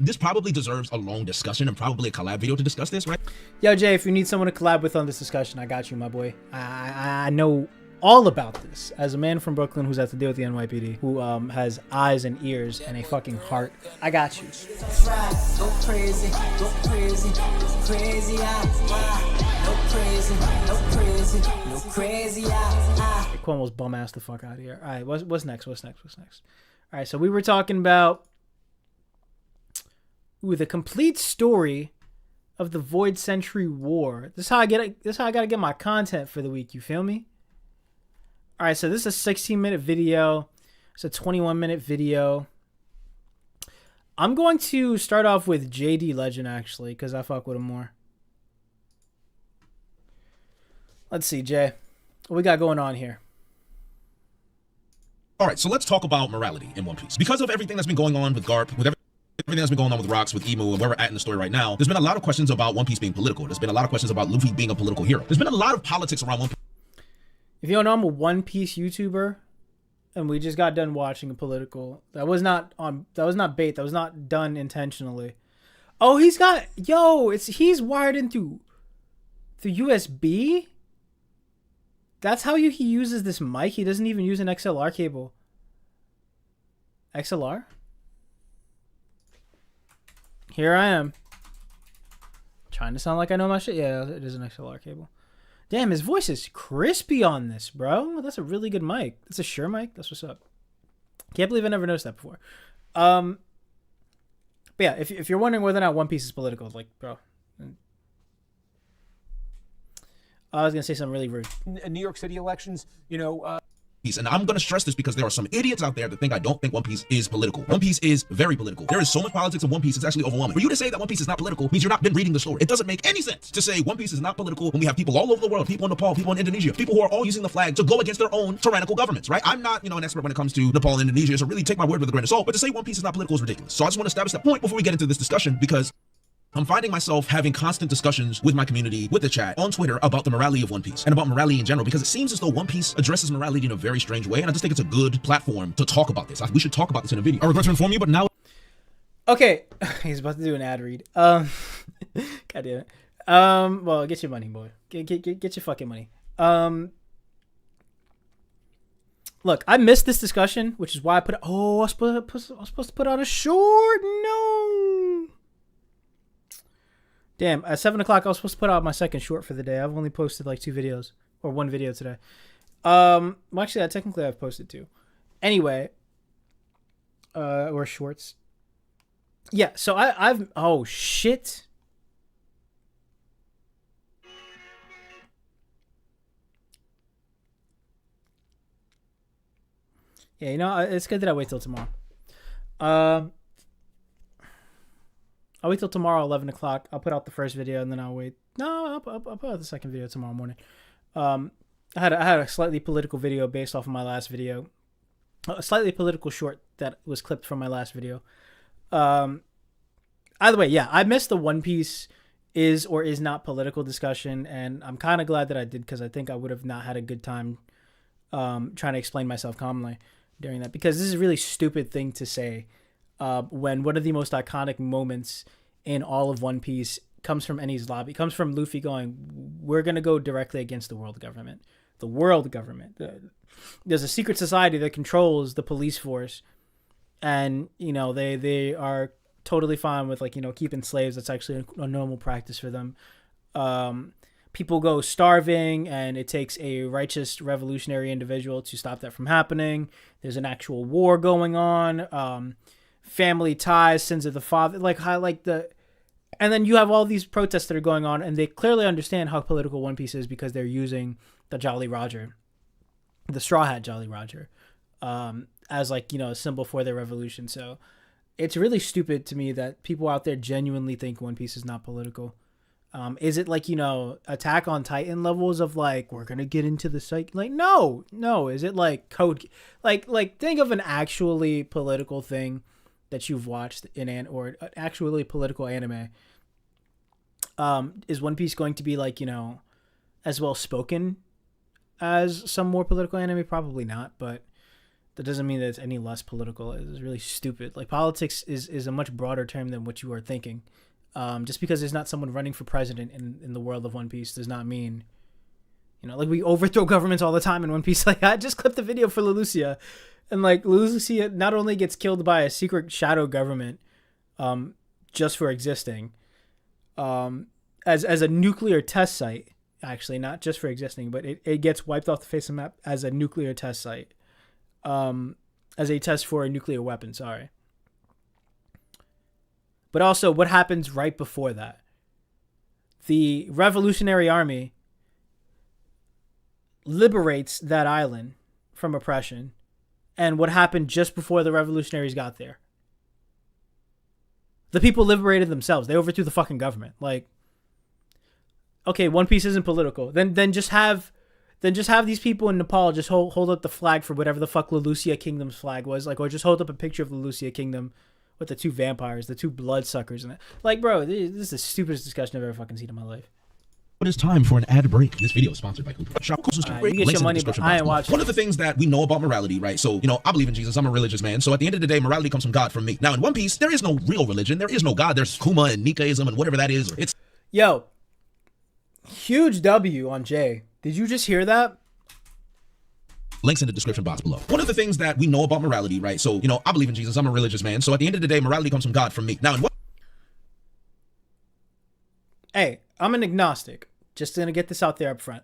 This probably deserves a long discussion and probably a collab video to discuss this, right? Yo, Jay, if you need someone to collab with on this discussion, I got you, my boy. I know all about this as a man from Brooklyn who's had to deal with the NYPD, who has eyes and ears and a fucking heart. I got you. Go crazy, go crazy, go crazy, no crazy, no crazy, no crazy, Cuomo's bum ass the fuck out of here. All right, what's next? All right, so we were talking about the complete story of the Void Century War. This is how I gotta get my content for the week. You feel me? All right, so this is a 16-minute video. It's a 21-minute video. I'm going to start off with JD Legend, actually, because I fuck with him more. Let's see, Jay. What we got going on here? All right, so let's talk about morality in One Piece. Because of everything that's been going on with Garp, with everything that's been going on with Rocks, with Emu, and where we're at in the story right now, there's been a lot of questions about One Piece being political. There's been a lot of questions about Luffy being a political hero. There's been a lot of politics around One Piece. If you don't know, I'm a One Piece YouTuber, and we just got done watching a political. That was not bait. That was not done intentionally. Oh, he's wired into USB. That's how he uses this mic. He doesn't even use an XLR cable. XLR? Here I am. Trying to sound like I know my shit. Yeah, it is an XLR cable. Damn, his voice is crispy on this, bro. That's a really good mic. That's a Shure mic. That's what's up. Can't believe I never noticed that before. But yeah, if you're wondering whether or not One Piece is political, like, bro. I was going to say something really rude. In New York City elections, And I'm going to stress this because there are some idiots out there that think I don't think One Piece is political. One Piece is very political. There is so much politics in One Piece, it's actually overwhelming. For you to say that One Piece is not political means you've not been reading the story. It doesn't make any sense to say One Piece is not political when we have people all over the world, people in Nepal, people in Indonesia, people who are all using the flag to go against their own tyrannical governments, right? I'm not, an expert when it comes to Nepal and Indonesia, so really take my word with a grain of salt, but to say One Piece is not political is ridiculous. So I just want to establish that point before we get into this discussion, because I'm finding myself having constant discussions with my community, with the chat, on Twitter about the morality of One Piece and about morality in general, because it seems as though One Piece addresses morality in a very strange way, and I just think it's a good platform to talk about this. We should talk about this in a video. I regret to inform you, but now... Okay, he's about to do an ad read. God damn it. Well, get your money, boy. Get your fucking money. Look, I missed this discussion, which is why I put... Oh, I was supposed to put out a short. No. Damn, at 7 o'clock, I was supposed to put out my second short for the day. I've only posted like 2 videos, or 1 video today. Well, actually, technically, I've posted 2. Anyway, or shorts. Yeah, so I've, oh, shit. Yeah, it's good that I wait till tomorrow. I'll wait till tomorrow, 11 o'clock. I'll put out the first video, and then I'll wait. No, I'll put out the second video tomorrow morning. I had a slightly political video based off of my last video. A slightly political short that was clipped from my last video. Either way, yeah, I missed the One Piece is or is not political discussion, and I'm kind of glad that I did, because I think I would have not had a good time trying to explain myself calmly during that, because this is a really stupid thing to say. When one of the most iconic moments in all of One Piece comes from Enies Lobby, comes from Luffy going, we're going to go directly against the world government. The world government. There's a secret society that controls the police force, and, they are totally fine with, keeping slaves. That's actually a normal practice for them. People go starving, and it takes a righteous revolutionary individual to stop that from happening. There's an actual war going on. Family ties, sins of the father, and then you have all these protests that are going on, and they clearly understand how political One Piece is because they're using the Jolly Roger, the Straw Hat Jolly Roger, as a symbol for their revolution. So it's really stupid to me that people out there genuinely think One Piece is not political. Is it Attack on Titan levels of we're gonna get into the site? No. Is it code? Think of an actually political thing that you've watched or actually political anime. Is One Piece going to be as well spoken as some more political anime? Probably not, but That doesn't mean that it's any less political. It's really stupid. Like, politics is a much broader term than what you are thinking. Just because there's not someone running for president in the world of One Piece does not mean, like, we overthrow governments all the time in One Piece. Like, I just clipped the video for Leloucia, and like Leloucia not only gets killed by a secret shadow government, just for existing, as a nuclear test site. Actually, not just for existing, but it gets wiped off the face of the map as a nuclear test site, as a test for a nuclear weapon. Sorry. But also, what happens right before that? The Revolutionary Army liberates that island from oppression. And what happened just before the revolutionaries got there? The people liberated themselves. They overthrew the fucking government. Like, okay, One Piece isn't political. Then just have these people in Nepal just hold up the flag for whatever the fuck Leloucia Kingdom's flag was. Like, or just hold up a picture of Leloucia Kingdom with the two vampires, the two bloodsuckers in it. Like, bro, this is the stupidest discussion I've ever fucking seen in my life. It is time for an ad break. This video is sponsored by Cooper. You get your money, but I ain't watching. One of the things that we know about morality, right? So, I believe in Jesus. I'm a religious man. So at the end of the day, morality comes from God, from me. Now, in One Piece, there is no real religion. There is no God. There's Kuma and Nikkaism and whatever that is. It's Yo, huge W on Jay. Did you just hear that? links in the description box below. One of the things that we know about morality, right? So, I believe in Jesus. I'm a religious man. So at the end of the day, morality comes from God, from me. Now, in Hey, I'm an agnostic. Just gonna get this out there up front.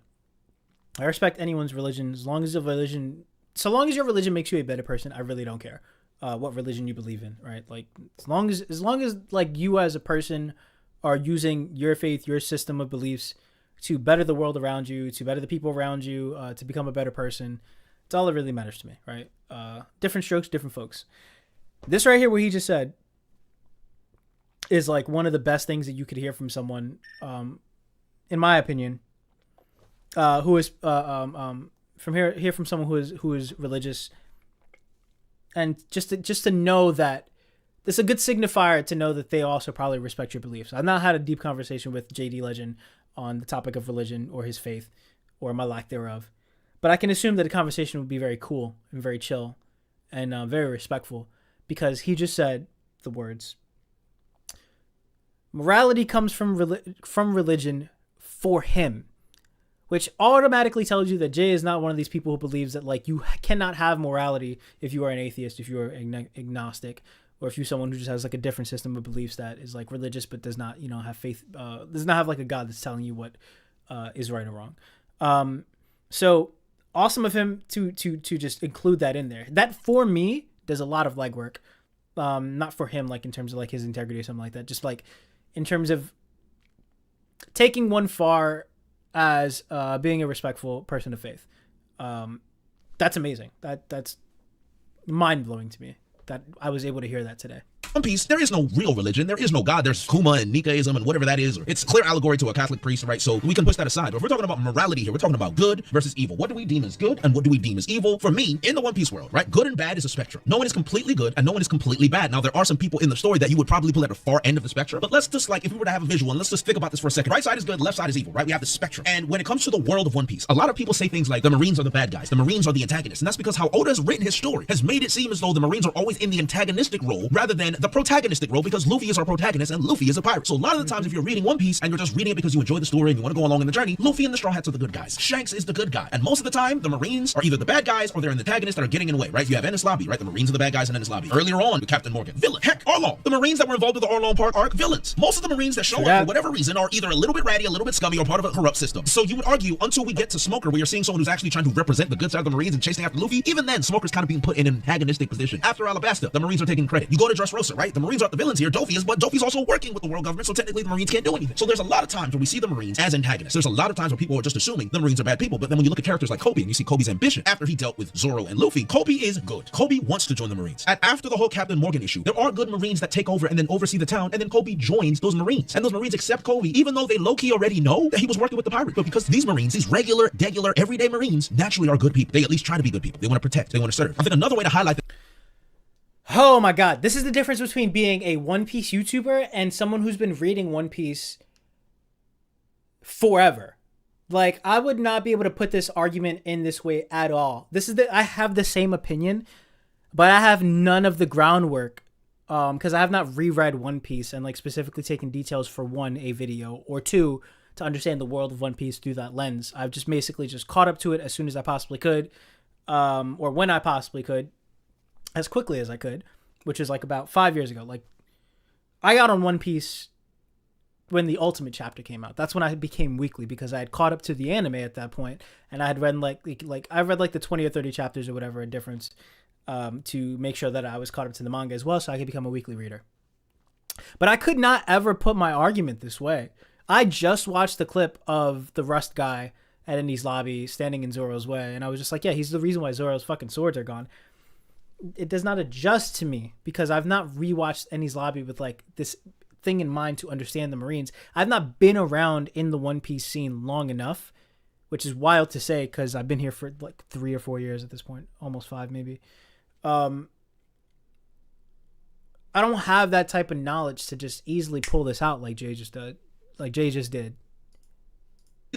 I respect anyone's religion so long as your religion makes you a better person. I really don't care what religion you believe in, right? Like, as long as like you as a person are using your faith, your system of beliefs to better the world around you, to better the people around you, to become a better person. It's all that really matters to me, right? Different strokes, different folks. This right here, what he just said, is like one of the best things that you could hear from someone, in my opinion, who is hear from someone who is religious, and just to know that it's a good signifier to know that they also probably respect your beliefs. I've not had a deep conversation with JD Legend on the topic of religion or his faith or my lack thereof, but I can assume that the conversation would be very cool and very chill and very respectful, because he just said the words, morality comes from religion for him, which automatically tells you that Jay is not one of these people who believes that, like, you cannot have morality if you are an atheist, if you are agnostic, or if you're someone who just has like a different system of beliefs that is like religious but does not, have faith, does not have like a God that's telling you what is right or wrong. So awesome of him to just include that in there. That, for me, does a lot of legwork. Not for him, like in terms of like his integrity or something like that. Just like in terms of taking one far as being a respectful person of faith. That's amazing. That's mind-blowing to me that I was able to hear that today. One Piece, there is no real religion. There is no God. There's Kuma and Nikkaism and whatever that is. It's clear allegory to a Catholic priest, right? So we can push that aside. But if we're talking about morality here, we're talking about good versus evil. What do we deem as good and what do we deem as evil? For me, in the One Piece world, right? Good and bad is a spectrum. No one is completely good and no one is completely bad. Now, there are some people in the story that you would probably put at the far end of the spectrum. But let's just, like, if we were to have a visual, and let's just think about this for a second. Right side is good, left side is evil, right? We have the spectrum. And when it comes to the world of One Piece, a lot of people say things like the Marines are the bad guys. The Marines are the antagonists. And that's because how Oda has written his story has made it seem as though the Marines are always in the antagonistic role rather than the protagonistic role, because Luffy is our protagonist and Luffy is a pirate. So a lot of the times if you're reading One Piece and you're just reading it because you enjoy the story and you want to go along in the journey, Luffy and the Straw Hats are the good guys. Shanks is the good guy. And most of the time, the Marines are either the bad guys or they're an antagonist that are getting in the way, right? You have Enies Lobby, right? The Marines are the bad guys in Enies Lobby. Earlier on, with Captain Morgan, villain. Heck, Arlong. The Marines that were involved with the Arlong Park arc, villains. Most of the Marines that show up for whatever reason are either a little bit ratty, a little bit scummy, or part of a corrupt system. So you would argue until we get to Smoker, where you're seeing someone who's actually trying to represent the good side of the Marines and chasing after Luffy, even then, Smoker's kind of being put in an antagonistic position. After Alabasta, the Marines are taking credit. You go to Dressrosa, right? The Marines aren't the villains here. Doffy is, but Doffy's also working with the world government, so technically the Marines can't do anything. So there's a lot of times where we see the Marines as antagonists. There's a lot of times where people are just assuming the Marines are bad people, but then when you look at characters like Kobe and you see Kobe's ambition after he dealt with Zoro and Luffy, Kobe is good. Kobe wants to join the Marines. And after the whole Captain Morgan issue, there are good Marines that take over and then oversee the town, and then Kobe joins those Marines. And those Marines accept Kobe, even though they low-key already know that he was working with the pirates. But because these Marines, these regular, everyday Marines, naturally are good people. They at least try to be good people. They want to protect. They want to serve. I think another way to highlight Oh my god, this is the difference between being a One Piece YouTuber and someone who's been reading One Piece forever. Like, I would not be able to put this argument in this way at all. I have the same opinion but I have none of the groundwork because I have not reread One Piece and like specifically taken details for one, a video, or two, to understand the world of One Piece through that lens. I've just basically just caught up to it as soon as I possibly could, or when I possibly could, as quickly as I could, which is like about 5 years ago. Like, I got on One Piece when the Ultimate chapter came out. That's when I became weekly, because I had caught up to the anime at that point, and I had read I read like the 20 or 30 chapters or whatever, a difference, to make sure that I was caught up to the manga as well, so I could become a weekly reader. But I could not ever put my argument this way. I just watched the clip of the Rust guy at Indy's lobby standing in Zoro's way, and I was just like, yeah, he's the reason why Zoro's fucking swords are gone. It does not adjust to me because I've not rewatched Indy's lobby with like this thing in mind to understand the Marines. I've not been around in the One Piece scene long enough, which is wild to say because I've been here for like 3 or 4 years at this point, almost 5 maybe. I don't have that type of knowledge to just easily pull this out like Jay just did. The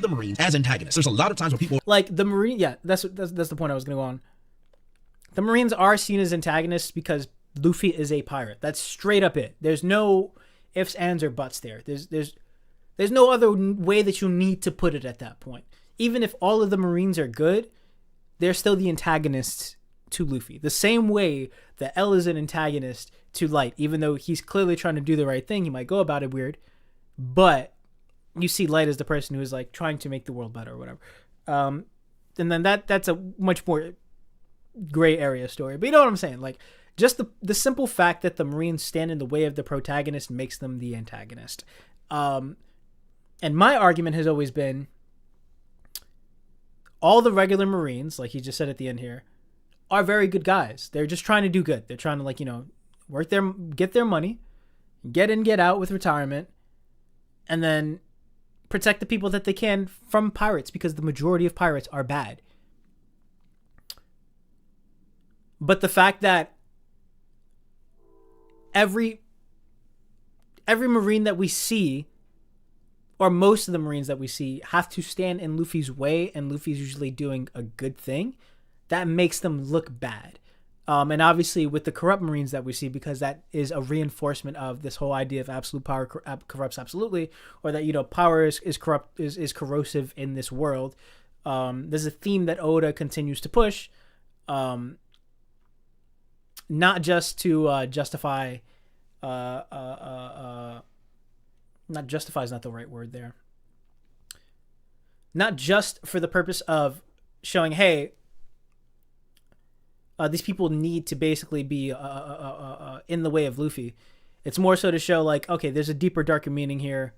Marines as antagonists. There's a lot of times where people like the Marine. Yeah, that's the point I was going to go on. The Marines are seen as antagonists because Luffy is a pirate. That's straight up it. There's no ifs, ands, or buts there. There's no other way that you need to put it at that point. Even if all of the Marines are good, they're still the antagonists to Luffy. The same way that L is an antagonist to Light, even though he's clearly trying to do the right thing. He might go about it weird, but you see Light as the person who is like trying to make the world better or whatever. And then that's a much more gray area story. But you know what I'm saying? Like, just the simple fact that the Marines stand in the way of the protagonist makes them the antagonist. And my argument has always been all the regular Marines, like he just said at the end here, are very good guys. They're just trying to do good. They're trying to, like, you know, get their money, get in, get out with retirement, and then protect the people that they can from pirates, because the majority of pirates are bad. But the fact that every Marine that we see, or most of the Marines that we see, have to stand in Luffy's way, and Luffy's usually doing a good thing, that makes them look bad. And obviously with the corrupt Marines that we see, because that is a reinforcement of this whole idea of absolute power corrupts absolutely, or that, you know, power is corrupt, is corrosive in this world. There's a theme that Oda continues to push, not just to justify, not justify is not the right word there. Not just for the purpose of showing, hey, these people need to basically be in the way of Luffy. It's more so to show, like, okay, there's a deeper, darker meaning here.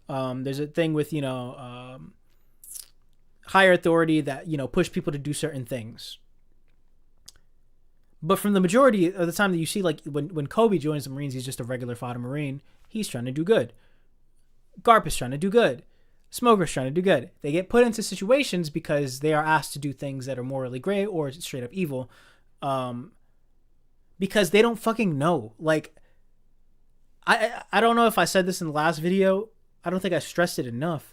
There's a thing with, you know, higher authority that, you know, push people to do certain things. But from the majority of the time that you see, like, when Kobe joins the Marines, he's just a regular fodder Marine. He's trying to do good. Garp is trying to do good. Smoker's trying to do good. They get put into situations because they are asked to do things that are morally gray or straight up evil. Because they don't fucking know. Like, I don't know if I said this in the last video. I don't think I stressed it enough.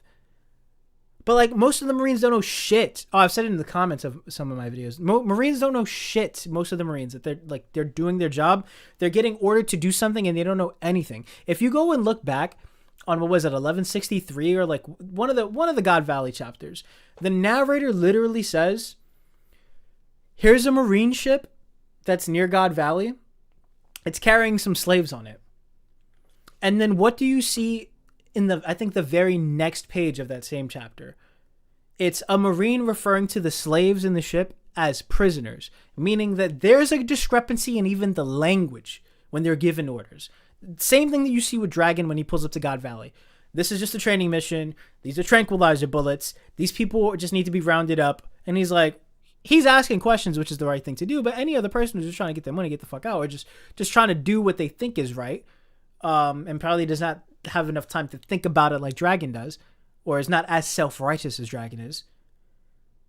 But, like, most of the Marines don't know shit. Oh, I've said it in the comments of some of my videos. Marines don't know shit. Most of the Marines, that they're doing their job. They're getting ordered to do something and they don't know anything. If you go and look back on, what was it, 1163, or like one of the God Valley chapters, the narrator literally says, here's a Marine ship that's near God Valley. It's carrying some slaves on it. And then what do you see in I think the very next page of that same chapter? It's a Marine referring to the slaves in the ship as prisoners, meaning that there's a discrepancy in even the language when they're given orders. Same thing that you see with Dragon when he pulls up to God Valley. This is just a training mission. These are tranquilizer bullets. These people just need to be rounded up. And he's like, he's asking questions, which is the right thing to do. But any other person who's just trying to get their money, get the fuck out, or just trying to do what they think is right, and probably does not have enough time to think about it like Dragon does, or is not as self-righteous as Dragon is,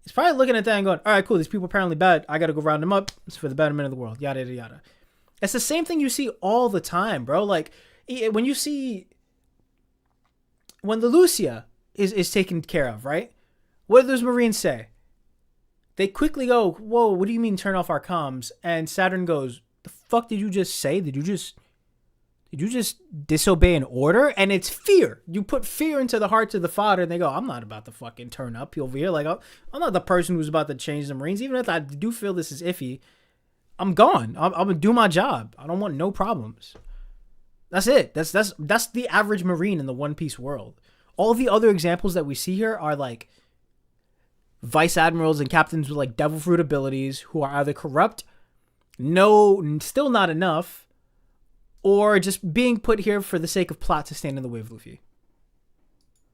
he's probably looking at that and going, all right, cool, these people are apparently bad. I got to go round them up. It's for the betterment of the world. Yada, yada, yada. It's the same thing you see all the time, bro. Like, when you see, when the Lucia is taken care of, right? What do those Marines say? They quickly go, whoa, what do you mean turn off our comms? And Saturn goes, the fuck did you just say? Did you just disobey an order? And it's fear. You put fear into the hearts of the father, and they go, I'm not about to fucking turn up over here. Like, I'm not the person who's about to change the Marines. Even if I do feel this is iffy, I'm gone. I'm gonna do my job. I don't want no problems. That's it. That's the average Marine in the One Piece world. All the other examples that we see here are like vice admirals and captains with like devil fruit abilities who are either corrupt, still not enough, or just being put here for the sake of plot to stand in the way of Luffy.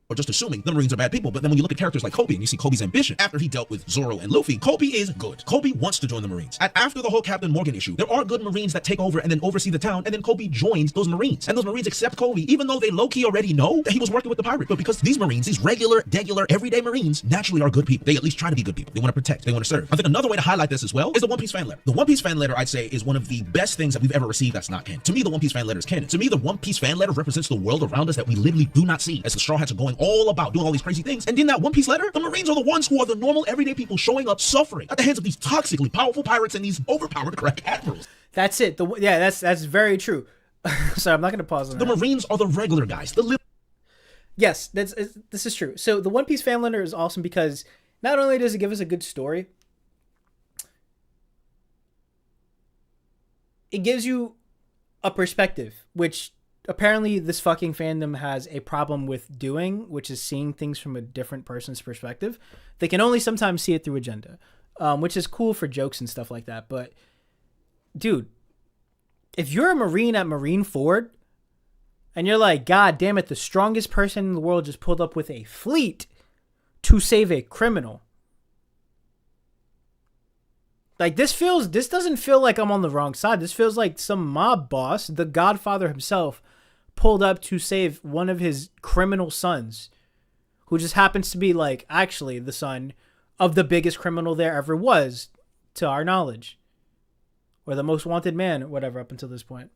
Or just assuming the Marines are bad people. But then when you look at characters like Kobe and you see Kobe's ambition after he dealt with Zoro and Luffy, Kobe is good. Kobe wants to join the Marines. And after the whole Captain Morgan issue, there are good Marines that take over and then oversee the town, and then Kobe joins those Marines. And those Marines accept Kobe, even though they low-key already know that he was working with the pirate. But because these Marines, these regular, everyday Marines, naturally are good people. They at least try to be good people. They want to protect. They want to serve. I think another way to highlight this as well is the One Piece fan letter. The One Piece fan letter, I'd say, is one of the best things that we've ever received that's not canon. To me, the One Piece fan letter is canon. To me, the One Piece fan letter represents the world around us that we literally do not see, as the Straw Hats are going all about doing all these crazy things. And in that One Piece letter, the Marines are the ones who are the normal everyday people showing up suffering at the hands of these toxically powerful pirates and these overpowered crack admirals. That's it. That's very true. Sorry, I'm not going to pause on that. The Marines are the regular guys. Yes, this is true. So the One Piece fan letter is awesome because not only does it give us a good story, it gives you a perspective, which apparently this fucking fandom has a problem with doing, which is seeing things from a different person's perspective. They can only sometimes see it through agenda, which is cool for jokes and stuff like that. But, dude, if you're a Marine at Marineford and you're like, God damn it, the strongest person in the world just pulled up with a fleet to save a criminal. Like, this doesn't feel like I'm on the wrong side. This feels like some mob boss, the Godfather himself, pulled up to save one of his criminal sons, who just happens to be, like, actually the son of the biggest criminal there ever was, to our knowledge. Or the most wanted man, or whatever, up until this point.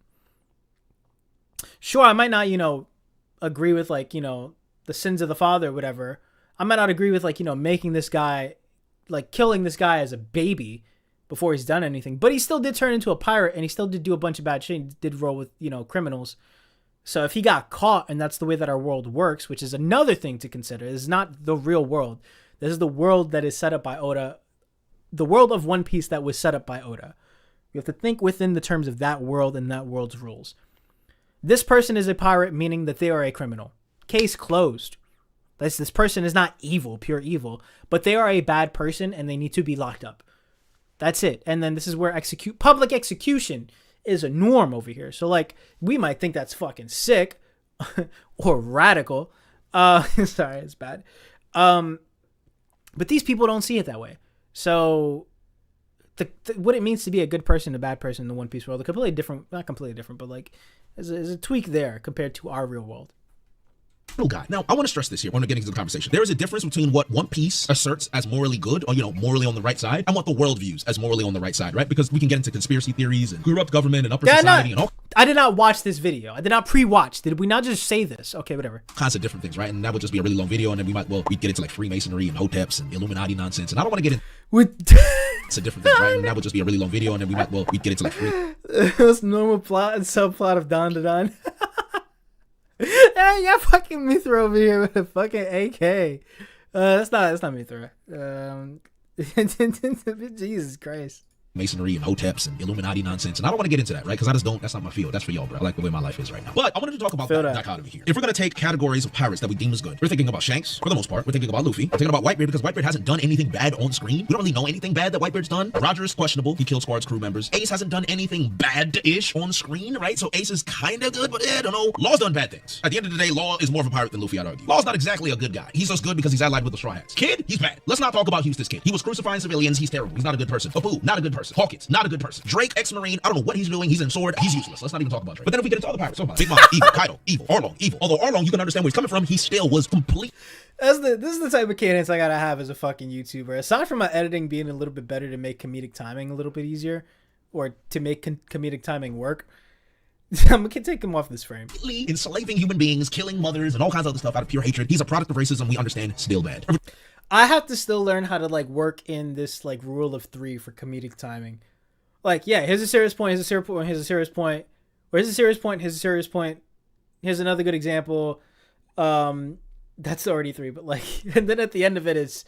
Sure, I might not, agree with, like, the sins of the father or whatever. I might not agree with, like, making this guy, like, killing this guy as a baby before he's done anything. But he still did turn into a pirate, and he still did do a bunch of bad shit. He did roll with, criminals. So if he got caught, and that's the way that our world works, which is another thing to consider. This is not the real world. This is the world that is set up by Oda. The world of One Piece that was set up by Oda. You have to think within the terms of that world and that world's rules. This person is a pirate, meaning that they are a criminal. Case closed. This person is not evil, pure evil, but they are a bad person and they need to be locked up. That's it. And then this is where public execution is a norm over here. So, like, we might think that's fucking sick or radical. Sorry, it's bad. But these people don't see it that way. So what it means to be a good person, a bad person in the One Piece world, not completely different, but like there's a tweak there compared to our real world. Guy. Now, I want to stress this here when we're getting into the conversation. There is a difference between what One Piece asserts as morally good, or, morally on the right side, and what the world views as morally on the right side, right? Because we can get into conspiracy theories and corrupt government and upper society and all. I did not watch this video. I did not pre-watch. Did we not just say this? Okay, whatever. Kinds of different things, right? And that would just be a really long video, and then we'd get into like Freemasonry and Hoteps and Illuminati nonsense. And I don't want to get in. It's a different thing, right? And that would just be a really long video, and then we'd get into like This normal plot and subplot of Don to Don. Hey, you got fucking Mithra over here with a fucking AK. That's not Mithra. Jesus Christ. Masonry and Hoteps and Illuminati nonsense. And I don't want to get into that, right? Because that's not my field. That's for y'all, bro. I like the way my life is right now. But I wanted to talk about that dichotomy here. If we're going to take categories of pirates that we deem as good, we're thinking about Shanks, for the most part. We're thinking about Luffy. We're thinking about Whitebeard, because Whitebeard hasn't done anything bad on screen. We don't really know anything bad that Whitebeard's done. Roger is questionable. He killed Squad's crew members. Ace hasn't done anything bad-ish on screen, right? So Ace is kind of good, but I don't know. Law's done bad things. At the end of the day, Law is more of a pirate than Luffy, I'd argue. Law's not exactly a good guy. He's just good because he's allied with the Straw Hats. Kid, he's bad. Let's not talk about Houston's Kid. He was crucifying civilians. He's terrible. He's not a good person. Apu, not a good person. Hawkins, not a good person. Drake, ex-Marine, I don't know what he's doing. He's in Sword. He's useless. Let's not even talk about Drake. But then if we get into other pirates, Big Mom, evil. Kaido, evil. Arlong, evil. Although Arlong, you can understand where he's coming from. He still was complete. This is the type of cadence I gotta have as a fucking YouTuber. Aside from my editing being a little bit better to make comedic timing a little bit easier, or to make comedic timing work, I'm gonna take him off this frame. Enslaving human beings, killing mothers, and all kinds of other stuff out of pure hatred. He's a product of racism. We understand. Still bad. I have to still learn how to like work in this like rule of 3 for comedic timing. Like, yeah, here's a serious point, here's a serious point, here's a serious point, or here's a serious point, here's a serious point. Here's another good example. That's already 3, but like, and then at the end of it is,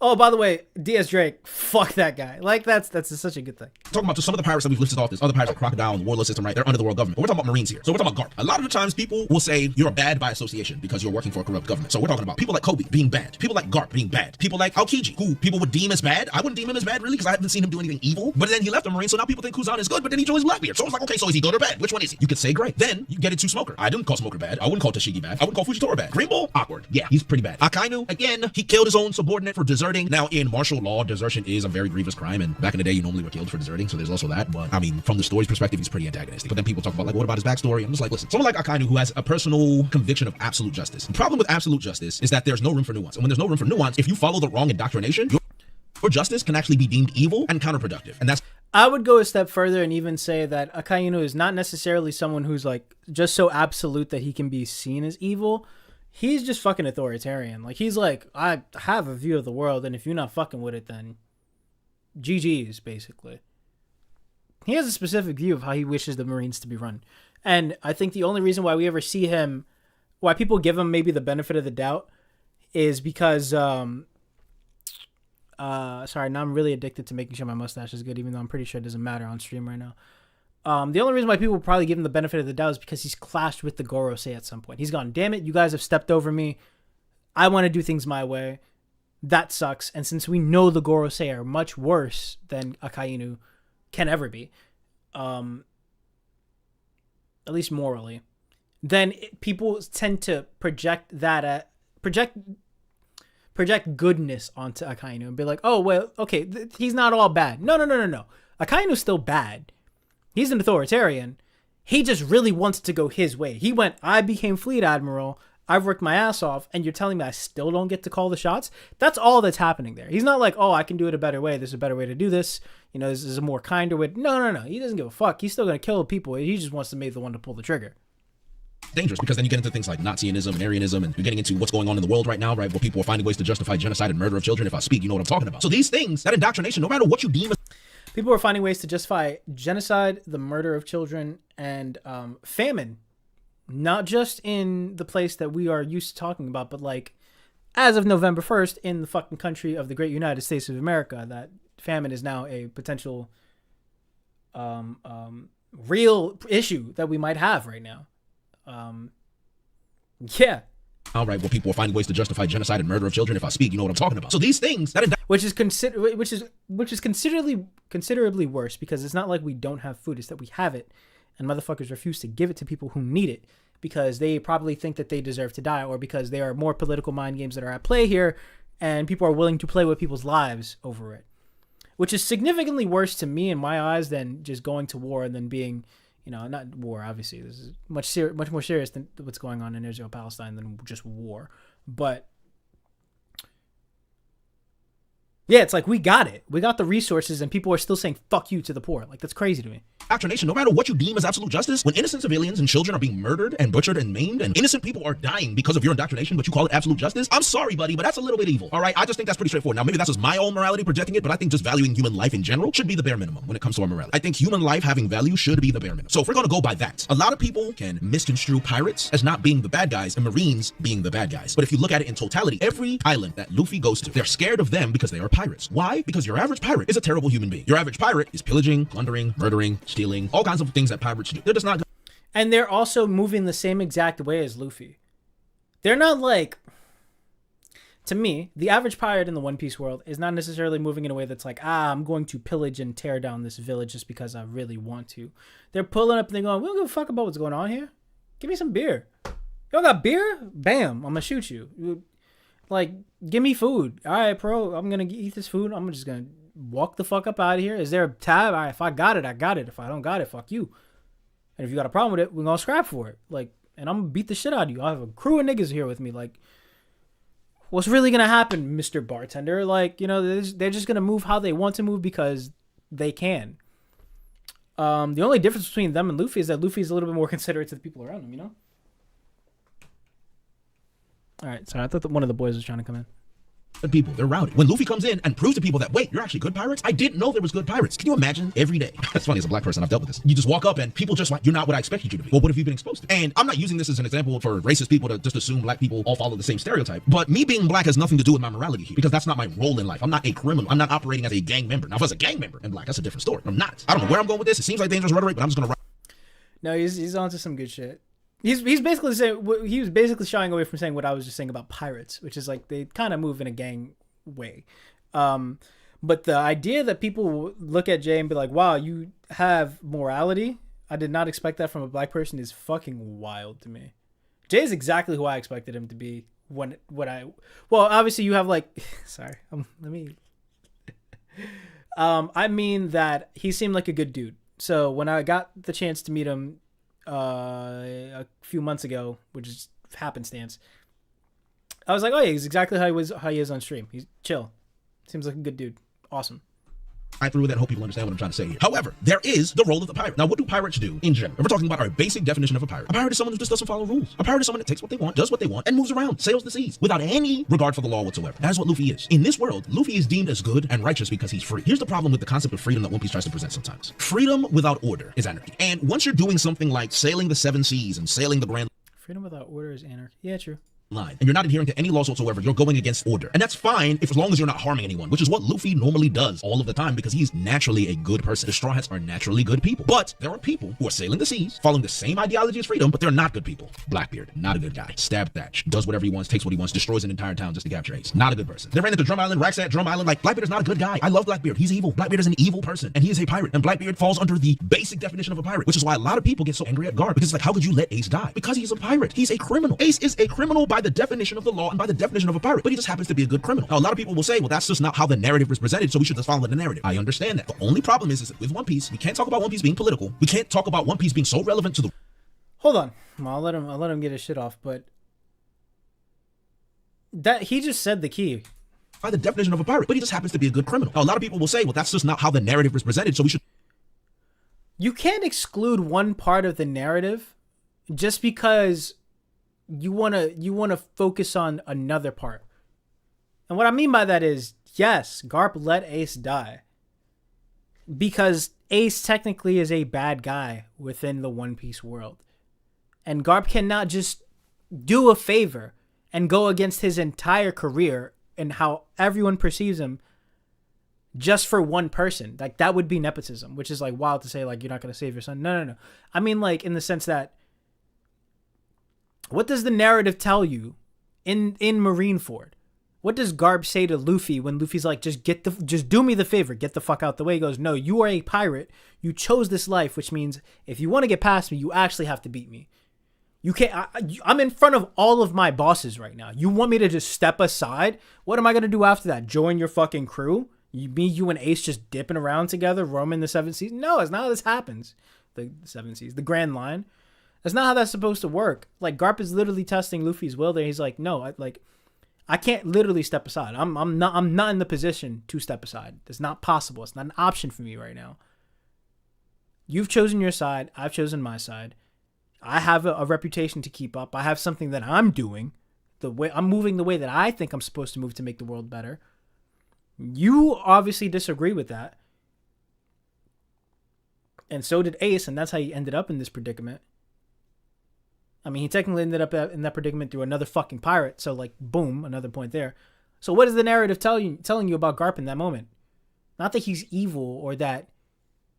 oh, by the way, DS Drake, fuck that guy. Like, that's such a good thing. Talking about just some of the pirates that we've listed off, there's other pirates like Crocodile and the Warlord system, right? They're under the world government. But we're talking about Marines here. So we're talking about GARP. A lot of the times people will say you're bad by association because you're working for a corrupt government. So we're talking about people like Kobe being bad. People like GARP being bad. People like Aokiji, who people would deem as bad. I wouldn't deem him as bad really because I haven't seen him do anything evil. But then he left the Marine, so now people think Kuzan is good, but then he joins Blackbeard. So it's like, okay, so is he good or bad? Which one is he? You could say gray. Then you get into Smoker. I didn't call Smoker bad. I wouldn't call Tashigi bad. I wouldn't call Fujitora bad. Green Bull, awkward. Yeah, he's pretty bad. Akainu, again, he killed his own subordinate for deserting. Now in martial law, desertion is a very grievous crime, and back in the day, you normally were killed for deserting, so there's also that. But I mean, from the story's perspective, he's pretty antagonistic. But then people talk about like, what about his backstory? I'm just like, listen, someone like Akainu who has a personal conviction of absolute justice. The problem with absolute justice is that there's no room for nuance, and when there's no room for nuance, if you follow the wrong indoctrination, your justice can actually be deemed evil and counterproductive, and that's. I would go a step further and even say that Akainu is not necessarily someone who's like just so absolute that he can be seen as evil. He's just fucking authoritarian. Like, he's like, I have a view of the world, and if you're not fucking with it, then GG's, basically. He has a specific view of how he wishes the Marines to be run. And I think the only reason why we ever see him, why people give him maybe the benefit of the doubt, is because, sorry, now I'm really addicted to making sure my mustache is good, even though I'm pretty sure it doesn't matter on stream right now. The only reason why people probably give him the benefit of the doubt is because he's clashed with the Gorosei at some point. He's gone, damn it, you guys have stepped over me. I want to do things my way. That sucks. And since we know the Gorosei are much worse than Akainu can ever be, at least morally, then people tend to project goodness onto Akainu and be like, oh, well, okay, he's not all bad. No. Akainu's still bad. He's an authoritarian. He just really wants to go his way. He went, I became fleet admiral. I've worked my ass off, and you're telling me I still don't get to call the shots? That's all that's happening there. He's not like, oh, I can do it a better way. There's a better way to do this. You know, this is a more kinder way. No. He doesn't give a fuck. He's still going to kill people. He just wants to be the one to pull the trigger. Dangerous because then you get into things like Nazism and Aryanism, and you're getting into what's going on in the world right now, right? Where people are finding ways to justify genocide and murder of children. If I speak, you know what I'm talking about. So these things, that indoctrination, no matter what you deem as people are finding ways to justify genocide, the murder of children, and famine. Not just in the place that we are used to talking about, but like as of November 1st in the fucking country of the great United States of America, that famine is now a potential real issue that we might have right now. Yeah. All right, well, people are finding ways to justify genocide and murder of children. If I speak, you know what I'm talking about. So these things that which is considerably worse, because it's not like we don't have food; it's that we have it, and motherfuckers refuse to give it to people who need it because they probably think that they deserve to die, or because there are more political mind games that are at play here, and people are willing to play with people's lives over it, which is significantly worse to me in my eyes than just going to war and then being. You know, not war, obviously. This is much more serious than what's going on in Israel-Palestine than just war. But, yeah, it's like we got it. We got the resources, and people are still saying, fuck you to the poor. Like, that's crazy to me. Indoctrination, no matter what you deem as absolute justice, when innocent civilians and children are being murdered and butchered and maimed, and innocent people are dying because of your indoctrination, but you call it absolute justice, I'm sorry, buddy, but that's a little bit evil. All right, I just think that's pretty straightforward. Now, maybe that's just my own morality projecting it, but I think just valuing human life in general should be the bare minimum when it comes to our morality. I think human life having value should be the bare minimum. So if we're going to go by that, a lot of people can misconstrue pirates as not being the bad guys and Marines being the bad guys. But if you look at it in totality, every island that Luffy goes to, they're scared of them because they are pirates. Why? Because your average pirate is a terrible human being. Your average pirate is pillaging, plundering, murdering, stealing, all kinds of things that pirates do. They're just not. And they're also moving the same exact way as Luffy. They're not like, to me, the average pirate in the One Piece world is not necessarily moving in a way that's like, I'm going to pillage and tear down this village just because I really want to. They're pulling up and they're going, we don't give a fuck about what's going on here. Give me some beer. You don't got beer? Bam, I'm gonna shoot you. Like, give me food. All right, bro, I'm gonna eat this food. I'm just gonna walk the fuck up out of here. Is there a tab? All right, if I got it, I got it. If I don't got it, fuck you. And if you got a problem with it, we're gonna scrap for it. Like, and I'm gonna beat the shit out of you. I have a crew of niggas here with me. Like, what's really gonna happen, Mr. Bartender? Like, you know, they're just gonna move how they want to move because they can. The only difference between them and Luffy is that Luffy's a little bit more considerate to the people around him, you know? All right, sorry, I thought that one of the boys was trying to come in. good people. They're rowdy. When Luffy comes in and proves to people that, wait, you're actually good pirates? I didn't know there was good pirates. Can you imagine every day? That's funny, as a black person, I've dealt with this. You just walk up and people just like, you're not what I expected you to be. Well, what have you been exposed to? And I'm not using this as an example for racist people to just assume black people all follow the same stereotype. But me being black has nothing to do with my morality here, because that's not my role in life. I'm not a criminal. I'm not operating as a gang member. Now, if I was a gang member and black, that's a different story. I'm not. I don't know where I'm going with this. It seems like dangerous rhetoric, but I'm just gonna. No, he's onto some good shit. He's basically saying, he was basically shying away from saying what I was just saying about pirates, which is like they kind of move in a gang way. But the idea that people look at Jay and be like, wow, you have morality, I did not expect that from a black person, is fucking wild to me. Jay is exactly who I expected him to be well, obviously you have like, sorry, I mean that he seemed like a good dude. So when I got the chance to meet him a few months ago, which is happenstance, I was like, oh yeah, he's exactly how he is on stream. He's chill. Seems like a good dude. Awesome. I threw that. Hope people understand what I'm trying to say here. However, there is the role of the pirate. Now, what do pirates do in general? If we're talking about our basic definition of a pirate is someone who just doesn't follow rules. A pirate is someone that takes what they want, does what they want, and moves around, sails the seas without any regard for the law whatsoever. That is what Luffy is. In this world, Luffy is deemed as good and righteous because he's free. Here's the problem with the concept of freedom that One Piece tries to present sometimes. Freedom without order is anarchy. And once you're doing something like sailing the 7 seas and sailing the Grand Freedom without order is anarchy. Yeah, true. Line, and you're not adhering to any laws whatsoever, you're going against order. And that's fine as long as you're not harming anyone, which is what Luffy normally does all of the time, because he's naturally a good person. The Straw Hats are naturally good people. But there are people who are sailing the seas, following the same ideology as freedom, but they're not good people. Blackbeard, not a good guy. Stab Thatch, does whatever he wants, takes what he wants, destroys an entire town just to capture Ace. Not a good person. They ran into Drum Island, racks at Drum Island. Like, Blackbeard is not a good guy. I love Blackbeard. He's evil. Blackbeard is an evil person, and he is a pirate. And Blackbeard falls under the basic definition of a pirate, which is why a lot of people get so angry at Garp, because it's like, how could you let Ace die? Because he's a pirate. He's a criminal. Ace is a criminal by the definition of the law and by the definition of a pirate, but he just happens to be a good criminal. Now, a lot of people will say, well, that's just not how the narrative is presented, so we should just follow the narrative. I understand that. The only problem is that with One Piece, we can't talk about One Piece being political. We can't talk about One Piece being so relevant to the... Hold on. I'll let him get his shit off, but that he just said the key. By the definition of a pirate, but he just happens to be a good criminal. Now, a lot of people will say, well, that's just not how the narrative is presented, so we should... You can't exclude one part of the narrative just because you want to focus on another part. And what I mean by that is, yes, Garp let Ace die because Ace technically is a bad guy within the One Piece world. And Garp cannot just do a favor and go against his entire career and how everyone perceives him just for one person. Like, that would be nepotism, which is like wild to say, like, you're not going to save your son. No. I mean, like, in the sense that, what does the narrative tell you in Marineford? What does Garp say to Luffy when Luffy's like, just do me the favor, get the fuck out the way? He goes, no, you are a pirate. You chose this life, which means if you want to get past me, you actually have to beat me. You can't. I'm in front of all of my bosses right now. You want me to just step aside? What am I gonna do after that? Join your fucking crew? You and Ace just dipping around together, roaming the 7 seas? No, it's not how this happens. The 7 seas, the Grand Line. That's not how that's supposed to work. Like, Garp is literally testing Luffy's will there. He's like, no, I can't literally step aside. I'm not in the position to step aside. It's not possible. It's not an option for me right now. You've chosen your side. I've chosen my side. I have a reputation to keep up. I have something that I'm doing. I'm moving the way that I think I'm supposed to move to make the world better. You obviously disagree with that. And so did Ace, and that's how he ended up in this predicament. I mean, he technically ended up in that predicament through another fucking pirate. So, like, boom, another point there. So what is the narrative telling you about Garp in that moment? Not that he's evil or that,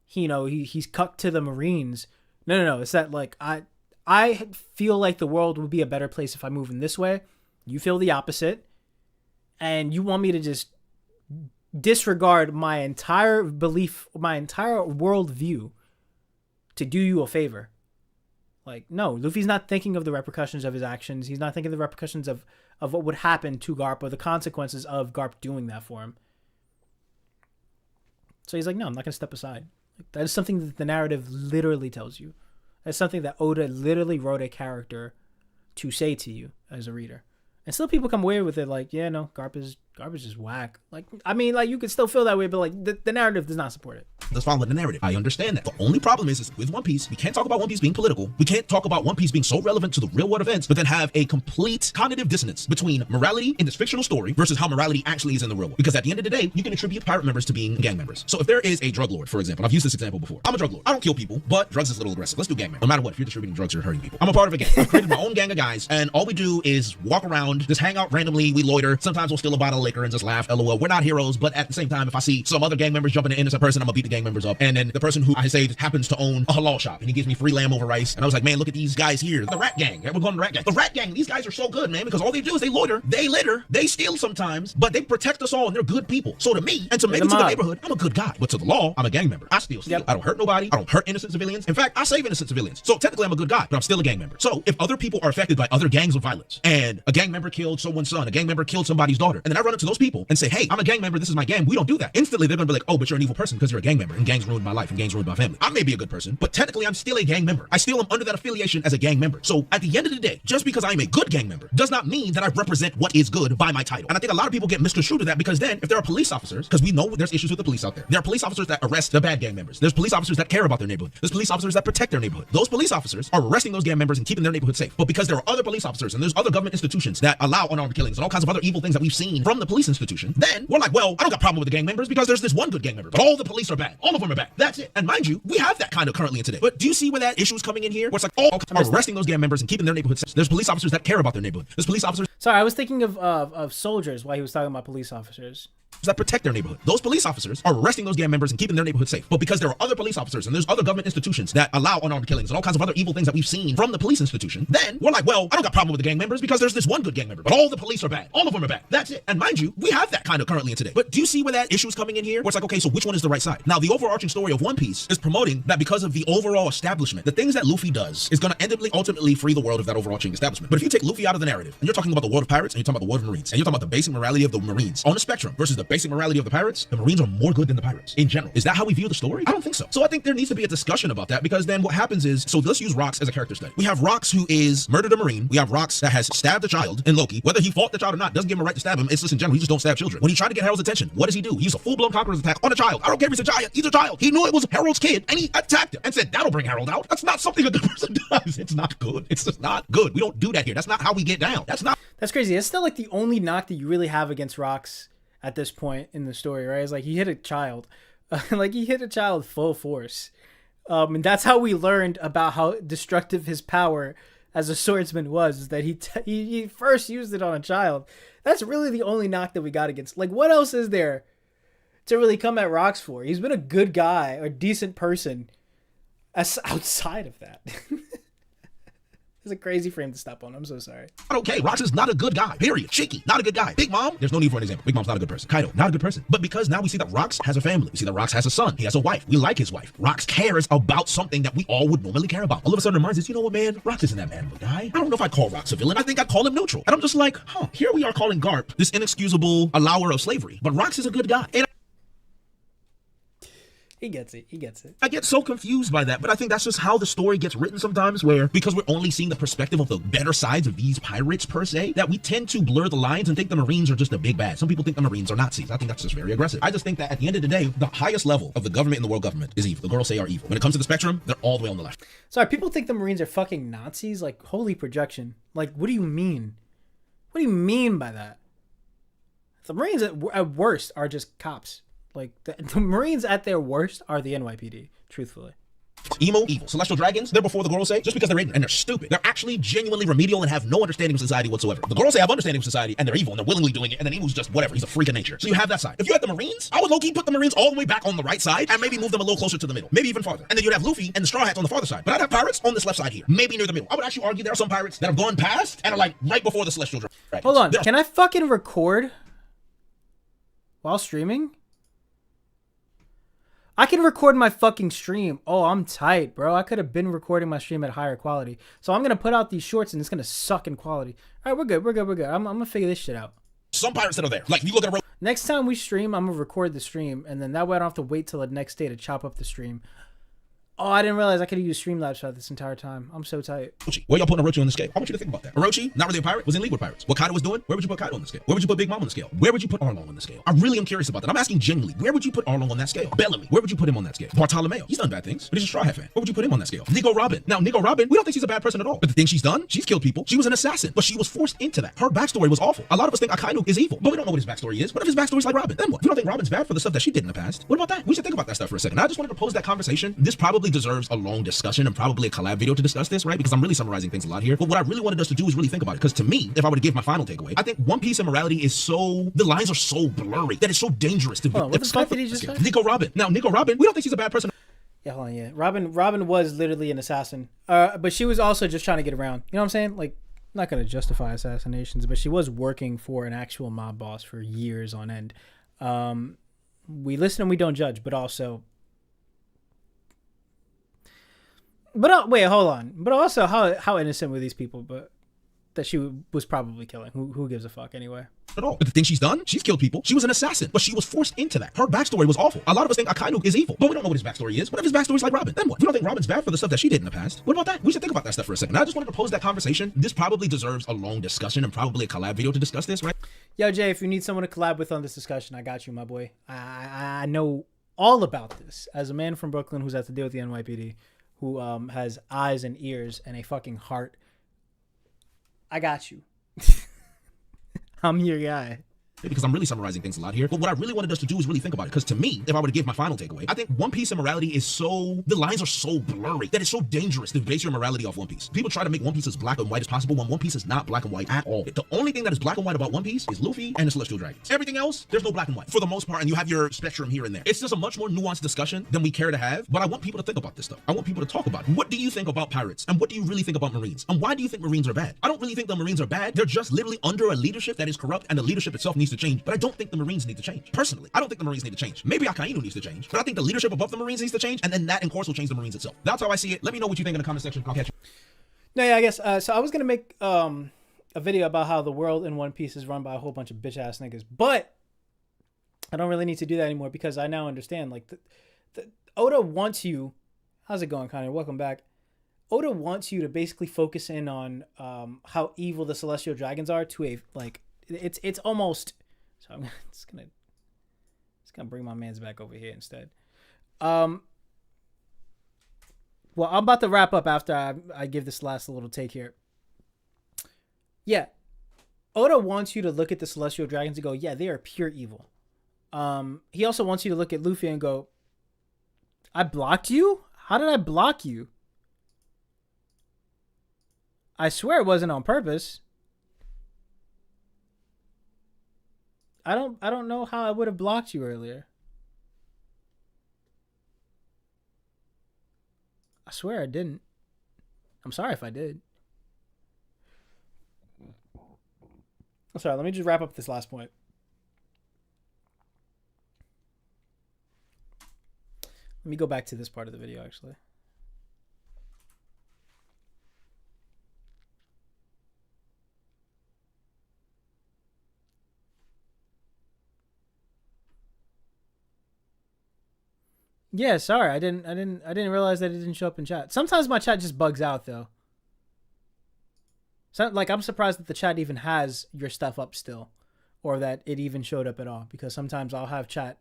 he's cucked to the Marines. No. It's that, like, I feel like the world would be a better place if I move in this way. You feel the opposite. And you want me to just disregard my entire belief, my entire worldview to do you a favor. Like, no, Luffy's not thinking of the repercussions of his actions. He's not thinking of the repercussions of what would happen to Garp or the consequences of Garp doing that for him. So he's like, no, I'm not going to step aside. Like, that is something that the narrative literally tells you. That's something that Oda literally wrote a character to say to you as a reader. And still people come away with it like, yeah, no, Garp is Garbage is whack. Like, I mean, like, you could still feel that way, but like the narrative does not support it. Let's follow the narrative. I understand that. The only problem is with One Piece, we can't talk about One Piece being political. We can't talk about One Piece being so relevant to the real world events, but then have a complete cognitive dissonance between morality in this fictional story versus how morality actually is in the real world. Because at the end of the day, you can attribute pirate members to being gang members. So if there is a drug lord, for example, I've used this example before. I'm a drug lord. I don't kill people, but drugs is a little aggressive. Let's do gang member. No matter what, if you're distributing drugs, you're hurting people. I'm a part of a gang. I've created my own gang of guys, and all we do is walk around, just hang out randomly, we loiter. Sometimes we'll steal a bottle of liquor and just laugh, LOL. We're not heroes, but at the same time, if I see some other gang members jumping an innocent person, I'm gonna beat the gang members up. And then the person who I saved happens to own a halal shop, and he gives me free lamb over rice. And I was like, man, look at these guys here. The rat gang. We're going to the rat gang. The rat gang, these guys are so good, man, because all they do is they loiter, they litter, they steal sometimes, but they protect us all, and they're good people. So to me, and to make it to the neighborhood, I'm a good guy. But to the law, I'm a gang member. I steal. Yep. I don't hurt nobody. I don't hurt innocent civilians. In fact, I save innocent civilians. So technically, I'm a good guy, but I'm still a gang member. So if other people are affected by other gangs of violence, and a gang member killed someone's son, a gang member killed somebody's daughter, and then I run up to those people and say, hey, I'm a gang member, this is my gang, we don't do that. Instantly, they're gonna be like, oh, but you're an evil person because you're a gang member, and gangs ruined my life, and gangs ruined my family. I may be a good person, but technically, I'm still a gang member. I still am under that affiliation as a gang member. So at the end of the day, just because I'm a good gang member does not mean that I represent what is good by my title. And I think a lot of people get misconstrued to that, because then if there are police officers, because we know there's issues with the police out there. There are police officers that arrest the bad gang members. There's police officers that care about their neighborhood. There's police officers that protect their neighborhood. Those police officers are arresting those gang members and keeping their neighborhood safe. But because there are other police officers and there's other government institutions that allow unarmed killings and all kinds of other evil things that we've seen from the police institution, then we're like, well, I don't got a problem with the gang members because there's this one good gang member, but all the police are bad. All of them are bad. That's it. And mind you, we have that kind of currently in today. But do you see where that issue is coming in here? Where it's like, all are arresting those gang members and keeping their neighborhood safe. There's police officers that care about their neighborhood. There's police officers. Sorry, I was thinking of soldiers while he was talking about police officers. That protect their neighborhood. Those police officers are arresting those gang members and keeping their neighborhood safe. But because there are other police officers and there's other government institutions that allow unarmed killings and all kinds of other evil things that we've seen from the police institution, then we're like, well, I don't got a problem with the gang members because there's this one good gang member, but all the police are bad. All of them are bad. That's it. And mind you, we have that kind of currently in today. But do you see where that issue is coming in here? Where it's like, okay, so which one is the right side? Now, the overarching story of One Piece is promoting that because of the overall establishment, the things that Luffy does is going to ultimately free the world of that overarching establishment. But if you take Luffy out of the narrative and you're talking about the world of pirates and you're talking about the world of Marines and you're talking about the basic morality of the Marines on the spectrum versus the basic morality of the pirates, the Marines are more good than the pirates in general. Is that how we view the story? I don't think so. So I think there needs to be a discussion about that, because then what happens is, so let's use Rox as a character study. We have Rox who is murdered a Marine. We have Rox that has stabbed a child in Loki. Whether he fought the child or not doesn't give him a right to stab him. It's just in general, he just don't stab children. When he tried to get Harold's attention, what does he do? He used a full-blown conqueror's attack on a child. I don't care if he's a giant, he's a child. He knew it was Harold's kid and he attacked him and said, that'll bring Harold out. That's not something a good person does. It's not good. It's just not good. We don't do that here. That's not how we get down. That's crazy. It's still like the only knock that you really have against Rox at this point in the story, right? It's like he hit a child. Like he hit a child full force. And that's how we learned about how destructive his power as a swordsman was, is that he first used it on a child. That's really the only knock that we got against. Like, what else is there to really come at Rox for? He's been a good guy or decent person outside of that. It's a crazy frame to stop on. I'm so sorry. Okay, Rox is not a good guy, period. Shaky, not a good guy. Big Mom, there's no need for an example. Big Mom's not a good person. Kaido, not a good person. But because now we see that Rox has a family. We see that Rox has a son. He has a wife. We like his wife. Rox cares about something that we all would normally care about. All of a sudden reminds us, you know what, man? Rox isn't that man of a guy. I don't know if I call Rox a villain. I think I'd call him neutral. And I'm just like, here we are calling Garp this inexcusable allower of slavery. But Rox is a good guy. And he gets it. He gets it. I get so confused by that, but I think that's just how the story gets written sometimes, where because we're only seeing the perspective of the better sides of these pirates per se, that we tend to blur the lines and think the Marines are just a big bad. Some people think the Marines are Nazis. I think that's just very aggressive. I just think that at the end of the day, the highest level of the government in the world government is evil. The girls say are evil. When it comes to the spectrum, they're all the way on the left. Sorry, people think the Marines are fucking Nazis? Like, holy projection. Like, what do you mean? What do you mean by that? The Marines at worst are just cops. Like, the Marines at their worst are the NYPD, truthfully. Emo, evil. Celestial dragons, they're before the Gorosei just because they're ignorant and they're stupid. They're actually genuinely remedial and have no understanding of society whatsoever. The Gorosei have understanding of society and they're evil and they're willingly doing it, and then Emu's just whatever. He's a freak of nature. So you have that side. If you had the Marines, I would low-key put the Marines all the way back on the right side and maybe move them a little closer to the middle. Maybe even farther. And then you'd have Luffy and the Straw Hats on the farther side. But I'd have pirates on this left side here. Maybe near the middle. I would actually argue there are some pirates that have gone past and are like right before the Celestial dragons. Hold on. Can I fucking record while streaming? I can record my fucking stream. Oh, I'm tight, bro. I could have been recording my stream at higher quality. So I'm going to put out these shorts and it's going to suck in quality. All right, we're good. I'm going to figure this shit out. Some pirates that are there. Like, if you look at a next time we stream, I'm going to record the stream. And then that way I don't have to wait till the next day to chop up the stream. Oh, I didn't realize I could have used Streamlabs for this entire time. I'm so tight. Orochi. Where y'all putting Orochi on the scale? I want you to think about that. Orochi, not really a pirate, was in league with pirates. What Kaido was doing? Where would you put Kaido on the scale? Where would you put Big Mom on the scale? Where would you put Arlong on the scale? I really am curious about that. I'm asking genuinely, where would you put Arlong on that scale? Bellamy, where would you put him on that scale? Bartolomeo, he's done bad things, but he's a Straw Hat fan. Where would you put him on that scale? Nico Robin. Now, Nico Robin, we don't think she's a bad person at all. But the thing she's done, she's killed people. She was an assassin, but she was forced into that. Her backstory was awful. A lot of us think Akainu is evil, but we don't know what his backstory is. What if his backstory's like Robin? Then what? We don't think Robin's bad for the stuff that she did in the past. What about that? We should think about that stuff for a second. I just wanted to pose that conversation. This probably deserves a long discussion and probably a collab video to discuss this, right? Because I'm really summarizing things a lot here. But what I really wanted us to do is really think about it. Because to me, if I were to give my final takeaway, I think One Piece and morality is so, the lines are so blurry that it's so dangerous to What the fuck did he just say? Nico Robin. Now, Nico Robin, we don't think she's a bad person. Yeah, hold on, yeah. Robin was literally an assassin. But she was also just trying to get around. You know what I'm saying? Like, I'm not gonna justify assassinations, but she was working for an actual mob boss for years on end. We listen and we don't judge, but also wait, hold on. But also, how innocent were these people? But that she was probably killing. Who gives a fuck anyway? At all. But the thing she's done, she's killed people. She was an assassin, but she was forced into that. Her backstory was awful. A lot of us think Akainu is evil, but we don't know what his backstory is. What if his backstory's like Robin? Then what? We don't think Robin's bad for the stuff that she did in the past. What about that? We should think about that stuff for a second. I just wanted to pose that conversation. This probably deserves a long discussion and probably a collab video to discuss this, right? Yo, Jay, if you need someone to collab with on this discussion, I got you, my boy. I know all about this as a man from Brooklyn who's had to deal with the NYPD, who has eyes and ears and a fucking heart. I got you. I'm your guy. Because I'm really summarizing things a lot here. But what I really wanted us to do is really think about it. Because to me, if I were to give my final takeaway, I think One Piece and morality is so, the lines are so blurry that it's so dangerous to base your morality off One Piece. People try to make One Piece as black and white as possible when One Piece is not black and white at all. The only thing that is black and white about One Piece is Luffy and the Celestial Dragons. Everything else, there's no black and white for the most part, and you have your spectrum here and there. It's just a much more nuanced discussion than we care to have, but I want people to think about this stuff. I want people to talk about it. What do you think about pirates? And what do you really think about Marines? And why do you think Marines are bad? I don't really think the Marines are bad. They're just literally under a leadership that is corrupt, and the leadership itself needs to change. But I don't think the Marines need to change. Personally, I don't think the Marines need to change. Maybe Akainu needs to change, but I think the leadership above the Marines needs to change, and then that, in course, will change the Marines itself. That's how I see it. Let me know what you think in the comment section. I'll catch you. No, yeah, I guess. So I was gonna make a video about how the world in One Piece is run by a whole bunch of bitch ass niggas, but I don't really need to do that anymore because I now understand. Like, the Oda wants you. How's it going, Connor? Welcome back. Oda wants you to basically focus in on how evil the Celestial Dragons are to a like. It's almost. So I'm just gonna bring my man's back over here instead. Well, I'm about to wrap up after I give this last little take here. Yeah, Oda wants you to look at the Celestial Dragons and go, yeah, they are pure evil. He also wants you to look at Luffy and go, I blocked you? How did I block you? I swear it wasn't on purpose. I don't know how I would have blocked you earlier. I swear I didn't. I'm sorry if I did. I'm sorry, let me just wrap up this last point. Let me go back to this part of the video, actually. Yeah, sorry. I didn't realize that it didn't show up in chat. Sometimes my chat just bugs out though. So like I'm surprised that the chat even has your stuff up still, or that it even showed up at all. Because sometimes I'll have chat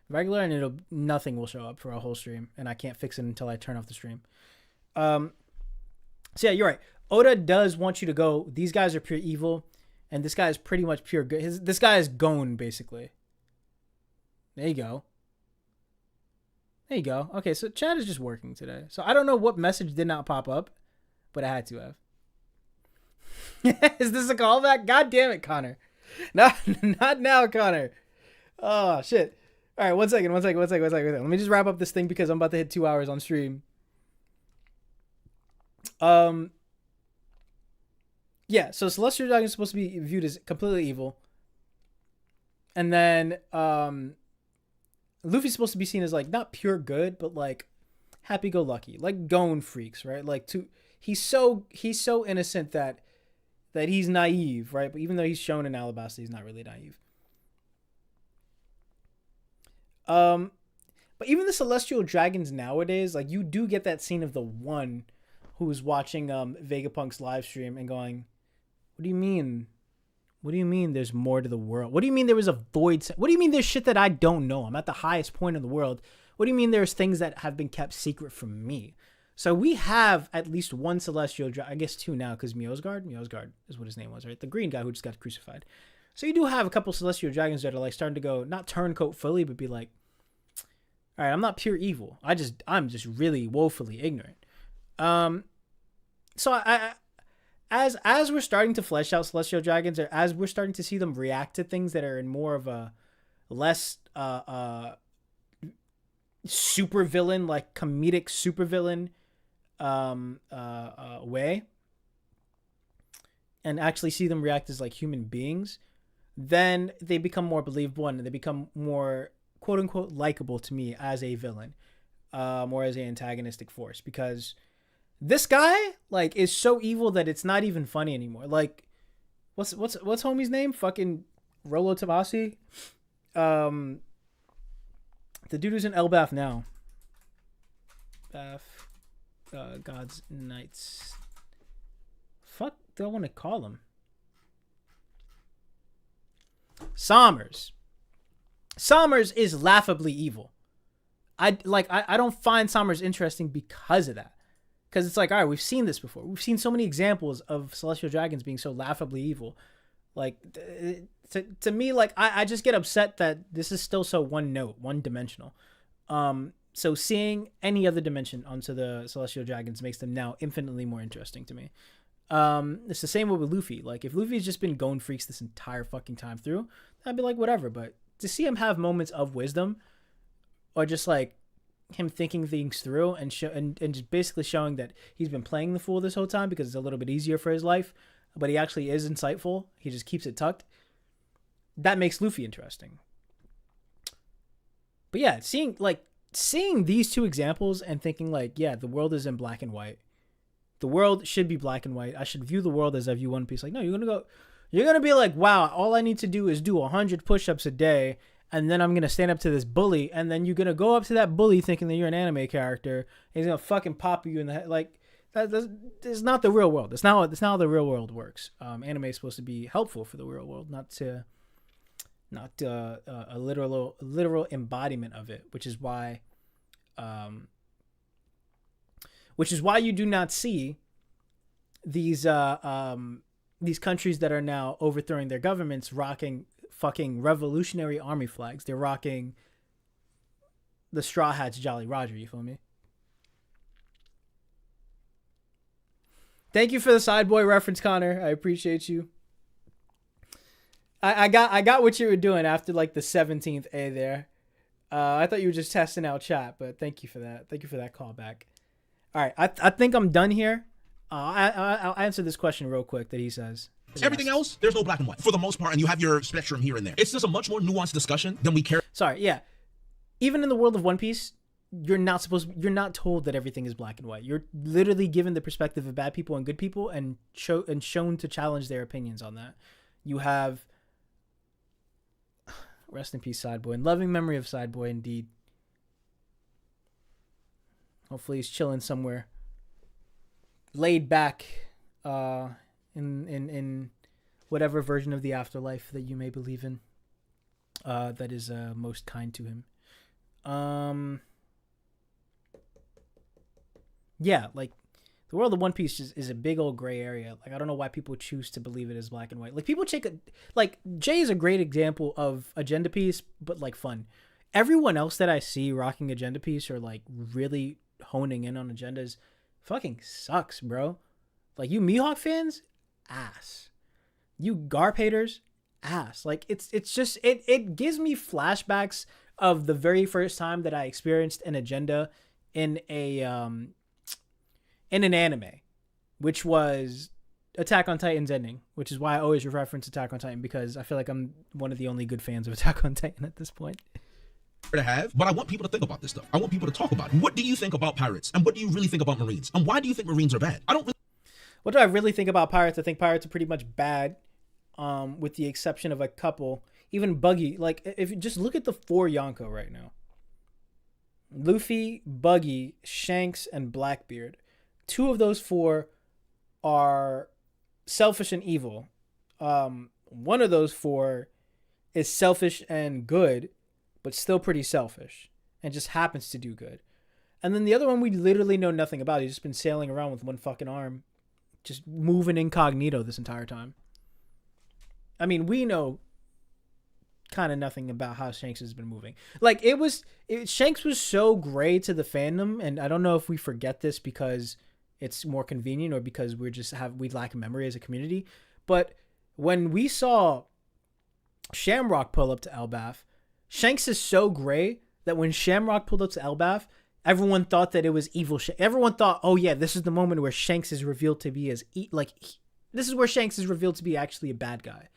regular and nothing will show up for a whole stream, and I can't fix it until I turn off the stream. So yeah, you're right. Oda does want you to go. These guys are pure evil, and this guy is pretty much pure good. This guy is Gon basically. There you go. There you go. Okay, so chat is just working today. So I don't know what message did not pop up, but I had to have. Is this a callback? God damn it, Connor. Not now, Connor. Oh, shit. All right, one second. Let me just wrap up this thing because I'm about to hit 2 hours on stream. Yeah, so Celestial Dragon is supposed to be viewed as completely evil. And then, Luffy's supposed to be seen as like not pure good, but like happy-go-lucky, like Gon freaks, right? Like he's so innocent that he's naive, right? But even though he's shown in Alabasta, he's not really naive. But But even the Celestial Dragons nowadays, like, you do get that scene of the one who's watching Vegapunk's live stream and going, what do you mean? What do you mean there's more to the world? What do you mean there was a void? What do you mean there's shit that I don't know? I'm at the highest point in the world. What do you mean there's things that have been kept secret from me? So we have at least one Celestial Dragon, I guess two now, because Miosgard is what his name was, right? The green guy who just got crucified. So you do have a couple Celestial Dragons that are like starting to go, not turncoat fully, but be like, all right, I'm not pure evil. I'm just really woefully ignorant. So as we're starting to flesh out Celestial Dragons, or as we're starting to see them react to things that are in more of a less super villain, like comedic super villain way, and actually see them react as like human beings, then they become more believable and they become more quote unquote likable to me as a villain, or as an antagonistic force, because this guy like is so evil that it's not even funny anymore. Like, what's homie's name? Fucking Rolo Tomasi. The dude who's in Elbath now. God's Knights. Fuck do I want to call him? Sommers. Sommers is laughably evil. I don't find Sommers interesting because of that. Because it's like, all right, we've seen this before. We've seen so many examples of Celestial Dragons being so laughably evil. Like, to me, like, I just get upset that this is still so one-dimensional. So seeing any other dimension onto the Celestial Dragons makes them now infinitely more interesting to me. It's the same way with Luffy. Like, if Luffy's just been Gon Freaks this entire fucking time through, I'd be like, whatever. But to see him have moments of wisdom, or just like him thinking things through and just basically showing that he's been playing the fool this whole time because it's a little bit easier for his life, but he actually is insightful. He just keeps it tucked. That makes Luffy interesting. But yeah, seeing these two examples and thinking like, yeah, the world is in black and white. The world should be black and white. I should view the world as I view One Piece. Like, no, you're going to be like, wow, all I need to do is do 100 push-ups a day, and then I'm going to stand up to this bully, and then you're going to go up to that bully thinking that you're an anime character, and he's going to fucking pop you in the head. Like, that's not the real world. That's not how the real world works. Anime is supposed to be helpful for the real world, not a literal embodiment of it, which is why you do not see these countries that are now overthrowing their governments rocking fucking Revolutionary Army flags. They're rocking the Straw Hats Jolly Roger, you feel me? Thank you for the Side Boy reference, Connor. I appreciate you. I got what you were doing after like the 17th A there. I thought you were just testing out chat, but thank you for that. Thank you for that callback. All right, I think I'm done here. I'll answer this question real quick that he says. Everything else, there's no black and white for the most part, and you have your spectrum here and there. It's just a much more nuanced discussion than we care. Sorry, yeah. Even in the world of One Piece, you're not told that everything is black and white. You're literally given the perspective of bad people and good people, and shown to challenge their opinions on that. You have, rest in peace, Sideboy, and loving memory of Sideboy indeed. Hopefully he's chilling somewhere, laid back, in whatever version of the afterlife that you may believe in, that is most kind to him. Yeah, like the world of One Piece is a big old gray area. Like, I don't know why people choose to believe it as black and white. Like, people like Jay is a great example of agenda piece, but like fun. Everyone else that I see rocking agenda piece or like really honing in on agendas fucking sucks, bro. Like, you Mihawk fans, ass. You Garp haters, ass. Like, it's just it gives me flashbacks of the very first time that I experienced an agenda in an anime, which was Attack on Titan's ending, which is why I always reference Attack on Titan, because I feel like I'm one of the only good fans of Attack on Titan at this point. To have, but I want people to think about this stuff. I want people to talk about it. What do you think about pirates, and what do you really think about Marines, and why do you think Marines are bad? What do I really think about pirates? I think pirates are pretty much bad, with the exception of a couple. Even Buggy, like, if you just look at the 4 Yonko right now. Luffy, Buggy, Shanks, and Blackbeard. 2 of those 4 are selfish and evil. One of those 4 is selfish and good, but still pretty selfish, and just happens to do good. And then the other one we literally know nothing about. He's just been sailing around with one fucking arm, just moving incognito this entire time. I mean, we know kind of nothing about how Shanks has been moving. Like, Shanks was so gray to the fandom, and I don't know if we forget this because it's more convenient or because we lack memory as a community. But when we saw Shamrock pull up to Elbaf, Shanks is so gray that when Shamrock pulled up to Elbaf, everyone thought that it was evil. Everyone thought, oh yeah, this is the moment where Shanks is revealed to be this is where Shanks is revealed to be actually a bad guy,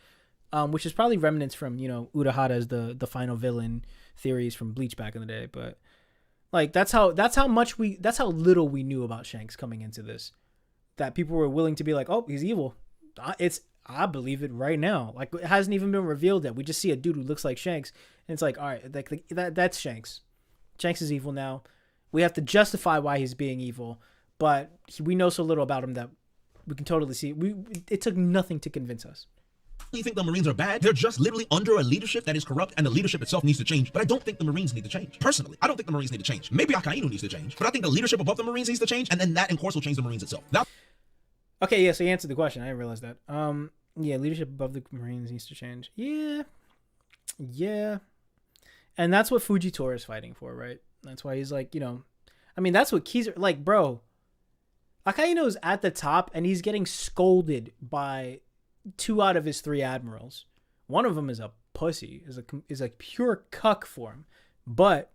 which is probably remnants from Urahara's the final villain theories from Bleach back in the day. But like that's how little we knew about Shanks coming into this, that people were willing to be like, oh, he's evil. I believe it right now. Like, it hasn't even been revealed yet. We just see a dude who looks like Shanks, and it's like, all right, that's Shanks. Shanks is evil now. We have to justify why he's being evil, but we know so little about him that we can totally see. It took nothing to convince us. You think the Marines are bad? They're just literally under a leadership that is corrupt, and the leadership itself needs to change. But I don't think the Marines need to change. Personally, I don't think the Marines need to change. Maybe Akainu needs to change, but I think the leadership above the Marines needs to change, and then that, in course, will change the Marines itself. Okay, yeah, so you answered the question. I didn't realize that. Yeah, leadership above the Marines needs to change. Yeah. And that's what Fujitora is fighting for, right? That's why he's like, I mean, that's what Kizaru, like, bro, Akaino's at the top, and he's getting scolded by 2 out of his 3 admirals. One of them is a pussy, is a pure cuck for him. But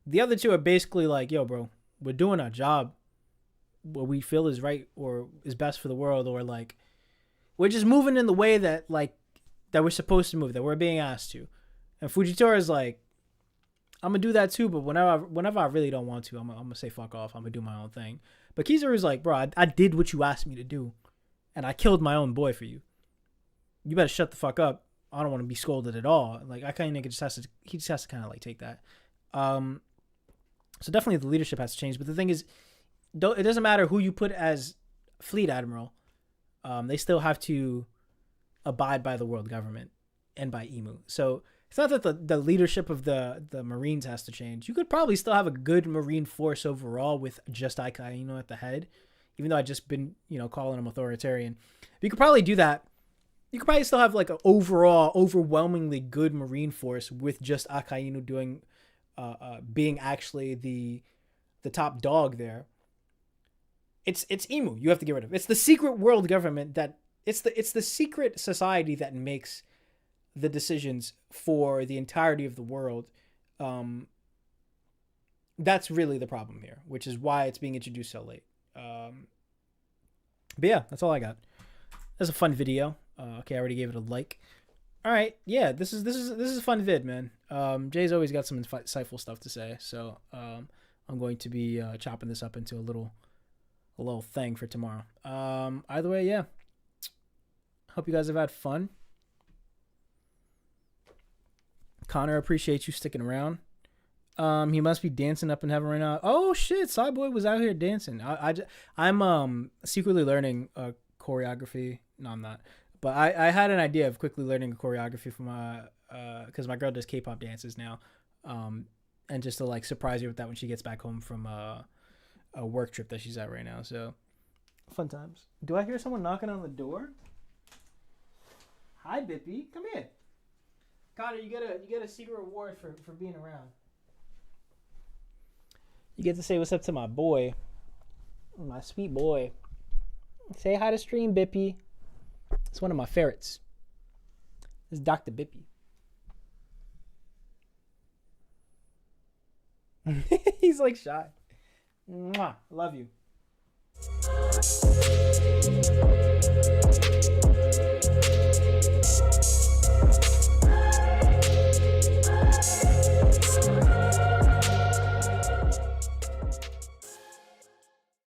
the other 2 are basically like, yo, bro, we're doing our job, what we feel is right or is best for the world, or like, we're just moving in the way that we're supposed to move, that we're being asked to. And Fujitora is like, I'm gonna do that too, but whenever I really don't want to, I'm gonna say fuck off. I'm gonna do my own thing. But Kizaru is like, bro, I did what you asked me to do, and I killed my own boy for you. You better shut the fuck up. I don't want to be scolded at all. Like, Akainu just has to kind of like take that. So definitely the leadership has to change. But the thing is, it doesn't matter who you put as fleet admiral. They still have to abide by the world government and by Imu. So it's not that the leadership of the Marines has to change. You could probably still have a good Marine force overall with just Akainu at the head, even though I've just been, calling him authoritarian. But you could probably do that. You could probably still have like an overall overwhelmingly good Marine force with just Akainu doing, being actually the top dog there. It's Imu you have to get rid of. It's the secret world government it's the secret society that makes the decisions for the entirety of the world. That's really the problem here, which is why it's being introduced so late. But yeah, that's all I got. That's a fun video. Okay, I already gave it a like. All right, yeah, this is a fun vid, man. Jay's always got some insightful stuff to say, so I'm going to be chopping this up into a little thing for tomorrow. Either way, yeah. Hope you guys have had fun. Connor, appreciate you sticking around. He must be dancing up in heaven right now. Oh shit, Cyboy was out here dancing. I'm secretly learning choreography. No, I'm not. But I had an idea of quickly learning a choreography from because my girl does K-pop dances now, and just to like surprise her with that when she gets back home from a work trip that she's at right now. So fun times. Do I hear someone knocking on the door? Hi, Bippy, come here. Connor, you get a secret reward for being around. You get to say what's up to my boy, my sweet boy. Say hi to stream, Bippy. It's one of my ferrets. This is Dr. Bippy. He's like shy. Mwah. Love you.